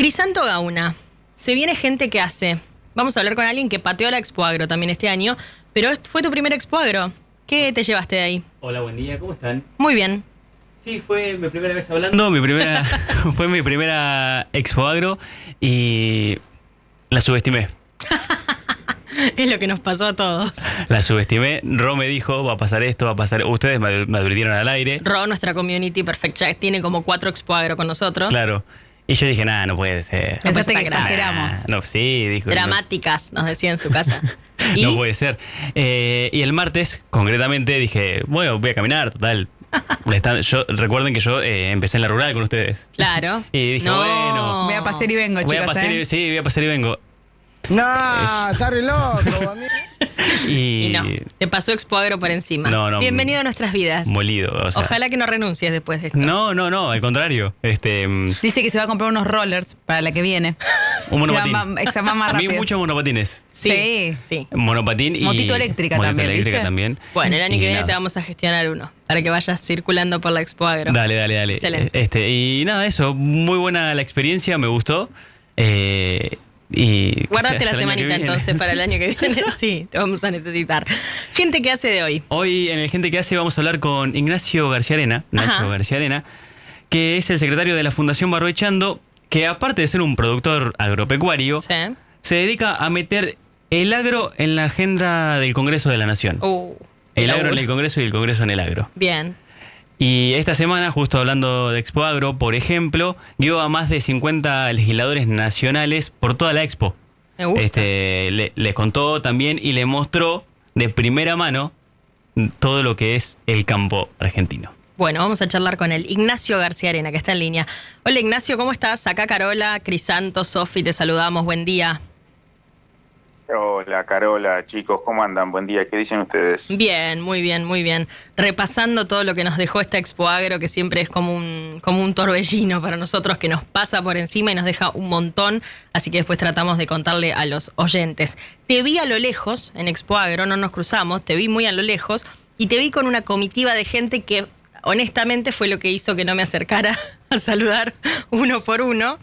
Crisanto Gauna, se viene gente que hace. Vamos a hablar con alguien que pateó la Expo Agro también este año, pero fue tu primera Expo Agro. ¿Qué te llevaste de ahí? Hola, buen día, ¿cómo están? Muy bien. Sí, fue mi primera vez hablando, fue mi primera Expo Agro y la subestimé. Es lo que nos pasó a todos. La subestimé, Ro me dijo, va a pasar esto, va a pasar... Ustedes me advirtieron al aire. Ro, nuestra community perfect, ya tiene como 4 Expo Agro con nosotros. Claro. Y yo dije, nada, no puede ser. Pensaste que que exageramos. No, sí, dijo. Dramáticas, nos decía en su casa. ¿Y? No puede ser. Y el martes, concretamente, dije, bueno, voy a caminar, total. Recuerden que yo empecé en la rural con ustedes. Claro. Y dije, bueno... Voy a pasar y vengo, Voy a chicos, pasar ¿eh? voy a pasar y vengo. No, está re loco, amigo. Y no, te pasó Expo Agro por encima. No, Bienvenido a nuestras vidas. Molido. O sea, Ojalá que no renuncies después de esto. No, al contrario. Dice que se va a comprar unos rollers para la que viene. Un monopatín. Se va más A mí rápido. muchos monopatines. Sí. Monopatín y... Motito eléctrica también, ¿viste? también. Bueno, el año Y que viene nada. te vamos a gestionar uno para que vayas circulando por la Expo Agro. Dale. Excelente. Y nada, eso. Muy buena la experiencia, me gustó. Y Guárdate la hasta el año que semanita viene. entonces para el año que viene. Sí, te vamos a necesitar. Gente que hace de hoy. Hoy en el Gente que Hace vamos a hablar con Ignacio García Arena, que es el secretario de la Fundación Barbechando, que aparte de ser un productor agropecuario, Sí. se dedica a meter el agro en la agenda del Congreso de la Nación. El agro en el Congreso y el Congreso en el agro. Bien. Y esta semana, justo hablando de Expo Agro, por ejemplo, guió a más de 50 legisladores nacionales por toda la Expo. Me gusta. Les contó también y le mostró de primera mano todo lo que es el campo argentino. Bueno, vamos a charlar con él. Ignacio García Arena, que está en línea. Hola Ignacio, ¿cómo estás? Acá Carola, Crisanto, Sofi, te saludamos. Buen día. Hola Carola, chicos, ¿cómo andan? Buen día, ¿qué dicen ustedes? Bien, muy bien, muy bien. Repasando todo lo que nos dejó esta Expo Agro, que siempre es como un torbellino para nosotros, que nos pasa por encima y nos deja un montón, así que después tratamos de contarle a los oyentes. Te vi a lo lejos en Expo Agro, no nos cruzamos, te vi muy a lo lejos y te vi con una comitiva de gente que honestamente fue lo que hizo que no me acercara a saludar uno por uno.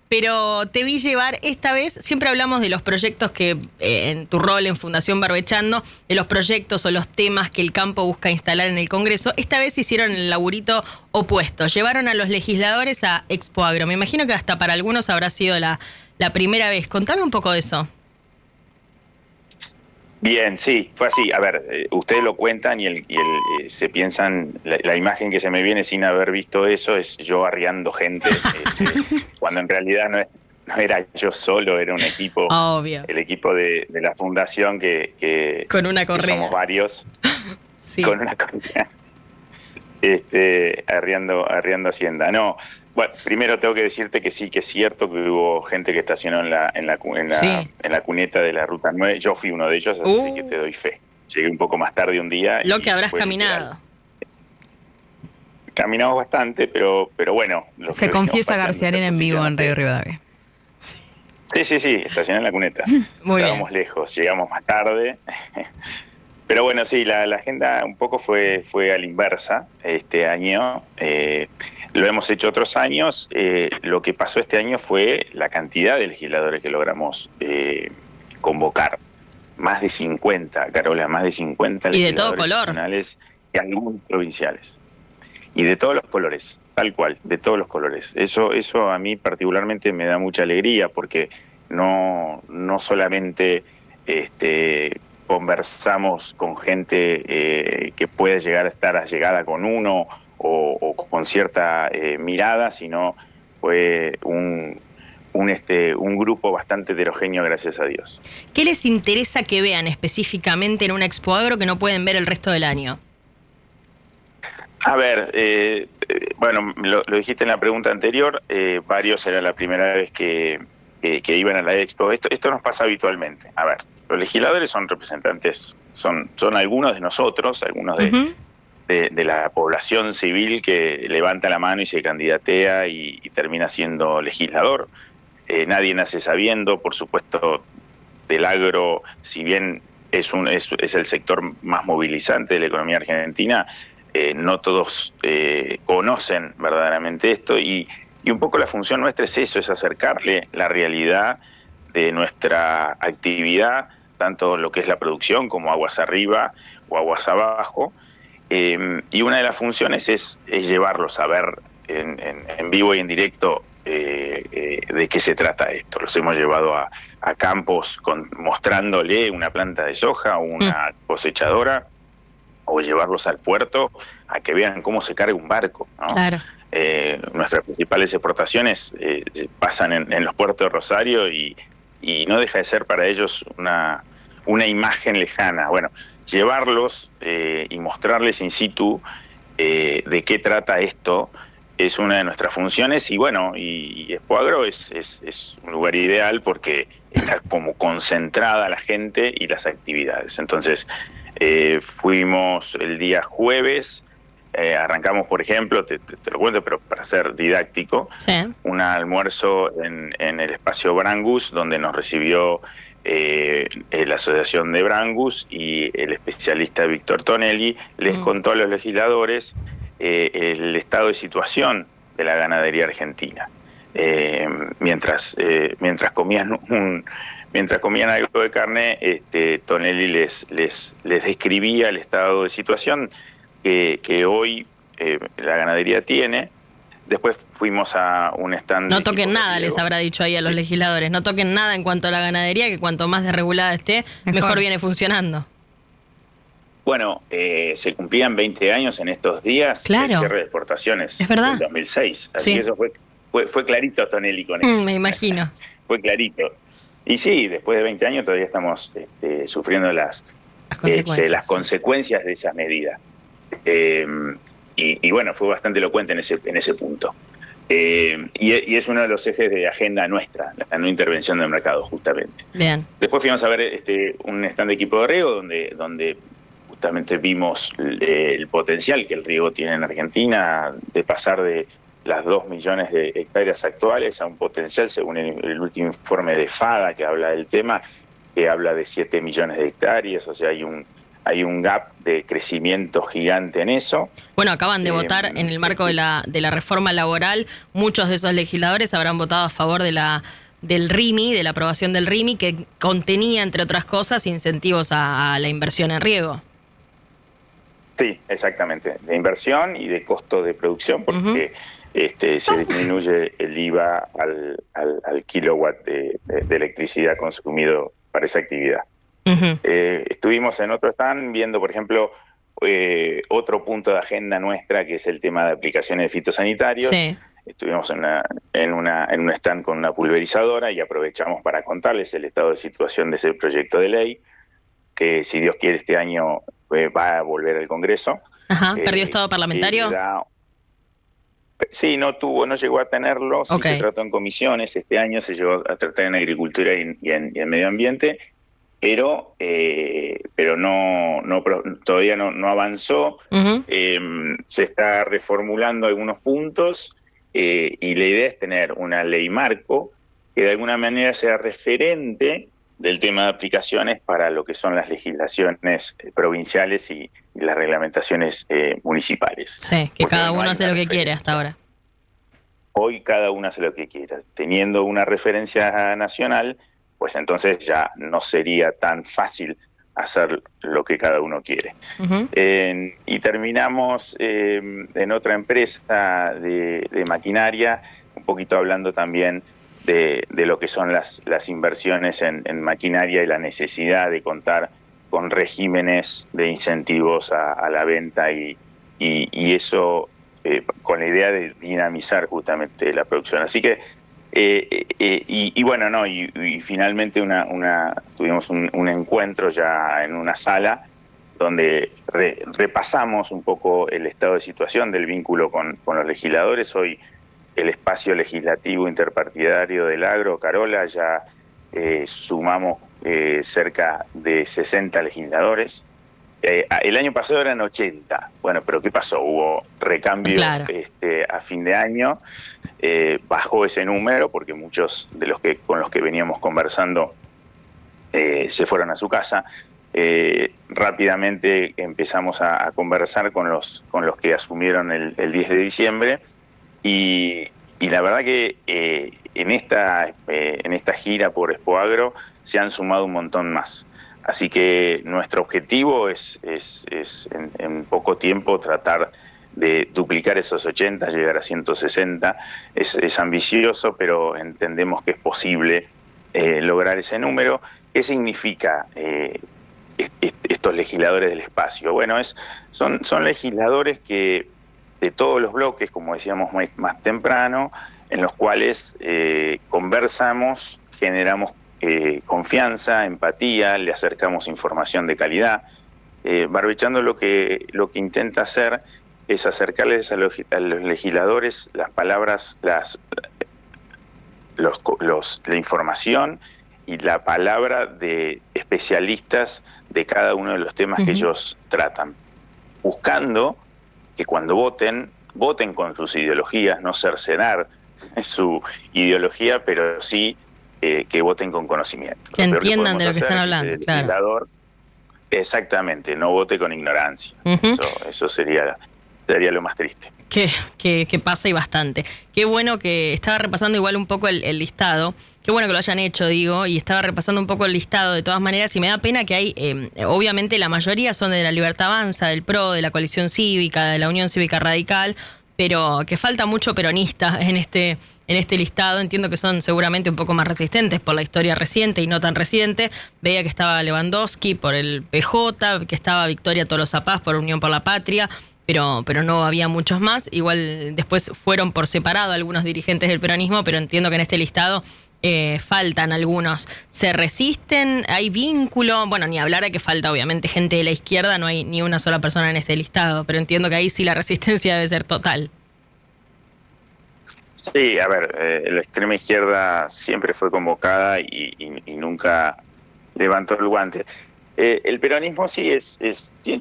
Pero te vi llevar esta vez, siempre hablamos de los proyectos que en tu rol en Fundación Barbechando, de los proyectos o los temas que el campo busca instalar en el Congreso. Esta vez hicieron el laburito opuesto, llevaron a los legisladores a Expo Agro. Me imagino que hasta para algunos habrá sido la primera vez. Contame un poco de eso. Bien, sí, fue así. A ver, ustedes lo cuentan y se piensan, la imagen que se me viene sin haber visto eso es yo arriando gente, cuando en realidad no era yo solo, era un equipo. Obvio. El equipo de la fundación que Con una que correa. somos varios, Sí. con una correa, arriando Hacienda. No, bueno, primero tengo que decirte que sí, que es cierto que hubo gente que estacionó en la cuneta de la Ruta 9. Yo fui uno de ellos, así que te doy fe. Llegué un poco más tarde un día. Lo y que habrás fue caminado. literal. Caminamos bastante, pero bueno. Se confiesa García Arena en vivo en Radio Rivadavia. Sí, estacioné en la cuneta. Muy bien. Estábamos lejos, llegamos más tarde. Pero bueno, sí, la agenda un poco fue a la inversa este año. Lo hemos hecho otros años. Lo que pasó este año fue la cantidad de legisladores que logramos convocar. Más de 50, Carola, más de 50 Y de todo legisladores color. nacionales y algunos provinciales. Y de todos los colores, tal cual, de todos los colores. Eso a mí particularmente me da mucha alegría porque no solamente conversamos con gente que puede llegar a estar allegada con uno o con cierta mirada, sino fue un grupo bastante heterogéneo, gracias a Dios. ¿Qué les interesa que vean específicamente en una Expo Agro que no pueden ver el resto del año? A ver, bueno, lo dijiste en la pregunta anterior, varios era la primera vez que iban a la Expo. Esto nos pasa habitualmente. A ver, los legisladores son representantes, son algunos de nosotros, algunos de la población civil que levanta la mano y se candidatea y termina siendo legislador. Nadie nace sabiendo, por supuesto, del agro, si bien es el sector más movilizante de la economía argentina, no todos conocen verdaderamente esto y Y un poco la función nuestra es eso, es acercarle la realidad de nuestra actividad, tanto lo que es la producción como aguas arriba o aguas abajo. Y una de las funciones es llevarlos a ver en vivo y en directo de qué se trata esto. Los hemos llevado a campos mostrándole una planta de soja o una cosechadora, o llevarlos al puerto a que vean cómo se carga un barco, ¿no? Claro. Nuestras principales exportaciones pasan en los puertos de Rosario y no deja de ser para ellos una imagen lejana. Bueno, llevarlos y mostrarles in situ de qué trata esto es una de nuestras funciones, y bueno, y Expoagro es un lugar ideal porque está como concentrada la gente y las actividades. Entonces, fuimos el día jueves, arrancamos, por ejemplo, te lo cuento, pero para ser didáctico, Sí. un almuerzo en el espacio Brangus, donde nos recibió la Asociación de Brangus, y el especialista Víctor Tonelli les contó a los legisladores el estado de situación de la ganadería argentina. Mientras comían algo de carne, Tonelli les describía el estado de situación que hoy la ganadería tiene. Después fuimos a un stand. No toquen nada, les habrá dicho ahí a los legisladores. No toquen nada en cuanto a la ganadería, que cuanto más desregulada esté, mejor viene funcionando. Bueno, se cumplían 20 años en estos días del cierre de exportaciones. Es verdad. En 2006. Así Sí. que eso fue clarito Tonelli con eso. Me imagino. Fue clarito. Y sí, después de 20 años todavía estamos sufriendo las consecuencias de esas medidas. Y bueno, fue bastante elocuente en ese punto. Y es uno de los ejes de agenda nuestra, la no intervención del mercado, justamente. Bien. Después fuimos a ver un stand de equipo de riego donde justamente vimos el potencial que el riego tiene en Argentina, de pasar de las 2 millones de hectáreas actuales a un potencial, según el último informe de FADA que habla del tema, que habla de 7 millones de hectáreas. O sea, hay un gap de crecimiento gigante en eso. Bueno, acaban de votar en el marco de la reforma laboral. Muchos de esos legisladores habrán votado a favor del RIMI, de la aprobación del RIMI, que contenía, entre otras cosas, incentivos a la inversión en riego. Sí, exactamente, de inversión y de costo de producción, porque se disminuye el IVA al kilowatt de electricidad consumido para esa actividad. Estuvimos en otro stand viendo, por ejemplo, otro punto de agenda nuestra, que es el tema de aplicaciones de fitosanitarios. Sí. Estuvimos en un stand con una pulverizadora y aprovechamos para contarles el estado de situación de ese proyecto de ley, que si Dios quiere este año va a volver al Congreso. Ajá. ¿Perdió estado parlamentario? Sí, no llegó a tenerlo. Sí, se trató en comisiones. Este año se llegó a tratar en agricultura y en medio ambiente, pero todavía no avanzó. Se está reformulando algunos puntos, y la idea es tener una ley marco que de alguna manera sea referente del tema de aplicaciones para lo que son las legislaciones provinciales y las reglamentaciones municipales. Sí, que cada uno hace lo que quiere hasta ahora. Hoy cada uno hace lo que quiera. Teniendo una referencia nacional, pues entonces ya no sería tan fácil hacer lo que cada uno quiere. Y terminamos en otra empresa de maquinaria, un poquito hablando también de lo que son las inversiones en maquinaria y la necesidad de contar con regímenes de incentivos a la venta y eso con la idea de dinamizar justamente la producción. Así que bueno, y finalmente tuvimos un encuentro ya en una sala donde repasamos un poco el estado de situación del vínculo con los legisladores. Hoy el espacio legislativo interpartidario del agro, Carola, ya sumamos cerca de 60 legisladores. El año pasado eran 80. Bueno, pero ¿qué pasó? Hubo recambio. Claro. A fin de año. Bajó ese número porque muchos de con los que veníamos conversando se fueron a su casa. Rápidamente empezamos a conversar con los que asumieron el 10 de diciembre y y la verdad que en esta gira por Expoagro se han sumado un montón más. Así que nuestro objetivo es en poco tiempo tratar de duplicar esos 80, llegar a 160. Es ambicioso, pero entendemos que es posible lograr ese número. ¿Qué significa estos legisladores del espacio? Bueno, son legisladores que de todos los bloques, como decíamos más temprano, en los cuales conversamos, generamos confianza, empatía, le acercamos información de calidad. Barbechando lo que intenta hacer es acercarles a los legisladores las palabras, la información y la palabra de especialistas de cada uno de los temas que ellos tratan, buscando que cuando voten con sus ideologías, no cercenar su ideología, pero sí que voten con conocimiento. Que entiendan de lo que están hablando, claro. Exactamente, no vote con ignorancia. Eso sería lo más triste. Que pasa y bastante. Qué bueno que estaba repasando igual un poco el listado. Qué bueno que lo hayan hecho, digo, y estaba repasando un poco el listado de todas maneras y me da pena que hay, obviamente la mayoría son de la Libertad Avanza, del PRO, de la Coalición Cívica, de la Unión Cívica Radical, pero que falta mucho peronista en este listado. Entiendo que son seguramente un poco más resistentes por la historia reciente y no tan reciente. Veía que estaba Lewandowski por el PJ, que estaba Victoria Tolosa Paz por Unión por la Patria, pero no había muchos más. Igual después fueron por separado algunos dirigentes del peronismo, pero entiendo que en este listado faltan algunos. ¿Se resisten? ¿Hay vínculo? Bueno, ni hablar de que falta obviamente gente de la izquierda, no hay ni una sola persona en este listado, pero entiendo que ahí sí la resistencia debe ser total. Sí, a ver, la extrema izquierda siempre fue convocada y nunca levantó el guante. El peronismo sí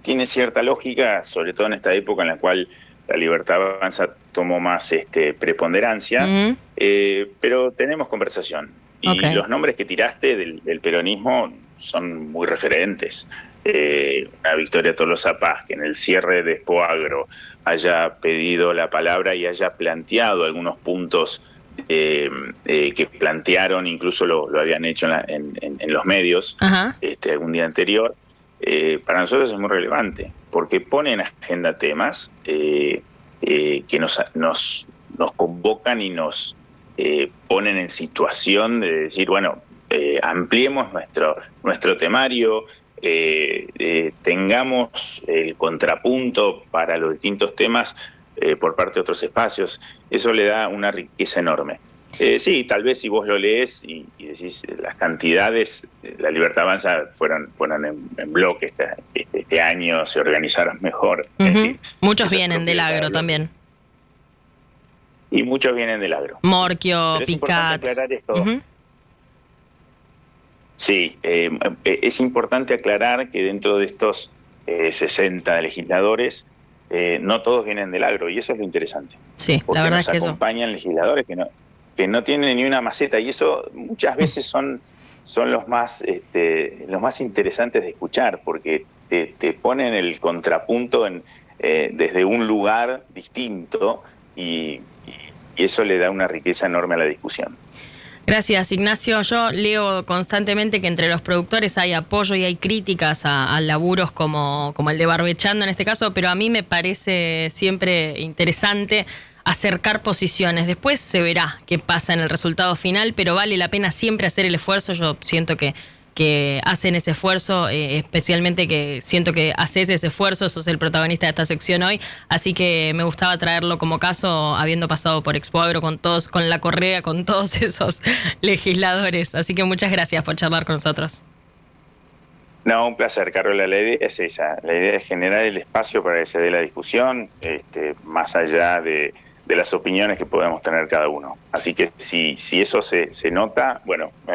tiene cierta lógica, sobre todo en esta época en la cual la Libertad Avanza tomó más preponderancia, pero tenemos conversación. Y los nombres que tiraste del peronismo son muy referentes. Una Victoria Tolosa Paz, que en el cierre de Expoagro haya pedido la palabra y haya planteado algunos puntos que plantearon, incluso lo habían hecho en los medios algún día anterior, para nosotros es muy relevante, porque pone en agenda temas que nos convocan y nos ponen en situación de decir, bueno, ampliemos nuestro temario, tengamos el contrapunto para los distintos temas por parte de otros espacios. Eso le da una riqueza enorme. Sí, tal vez si vos lo lees y decís las cantidades, la Libertad Avanza fueron en bloque este año, se organizaron mejor. Es decir, muchos vienen del agro también. Y muchos vienen del agro. Morquio, Picat. Sí, es importante aclarar que dentro de estos 60 legisladores, no todos vienen del agro, y eso es lo interesante. Sí, porque la verdad nos es que acompañan legisladores que no tienen ni una maceta, y eso muchas veces son los más interesantes de escuchar, porque te ponen el contrapunto desde un lugar distinto, y eso le da una riqueza enorme a la discusión. Gracias, Ignacio. Yo leo constantemente que entre los productores hay apoyo y hay críticas a laburos como el de Barbechando en este caso, pero a mí me parece siempre interesante acercar posiciones. Después se verá qué pasa en el resultado final, pero vale la pena siempre hacer el esfuerzo. Yo siento que hacen ese esfuerzo, especialmente que siento que haces ese esfuerzo, sos el protagonista de esta sección hoy, así que me gustaba traerlo como caso, habiendo pasado por Expoagro con la Correa, con todos esos legisladores. Así que muchas gracias por charlar con nosotros. No, un placer, Carola. La idea es esa, la idea es generar el espacio para que se dé la discusión, más allá de las opiniones que podemos tener cada uno. Así que si eso se nota, bueno, me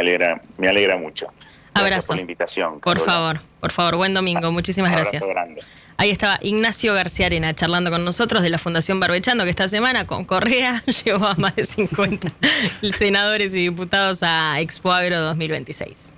alegra mucho. Abrazo. Gracias por la invitación, Carola. Por favor, buen domingo. Muchísimas gracias. Grande. Ahí estaba Ignacio García Arena charlando con nosotros de la Fundación Barbechando, que esta semana con Correa llevó a más de 50 senadores y diputados a Expoagro 2026.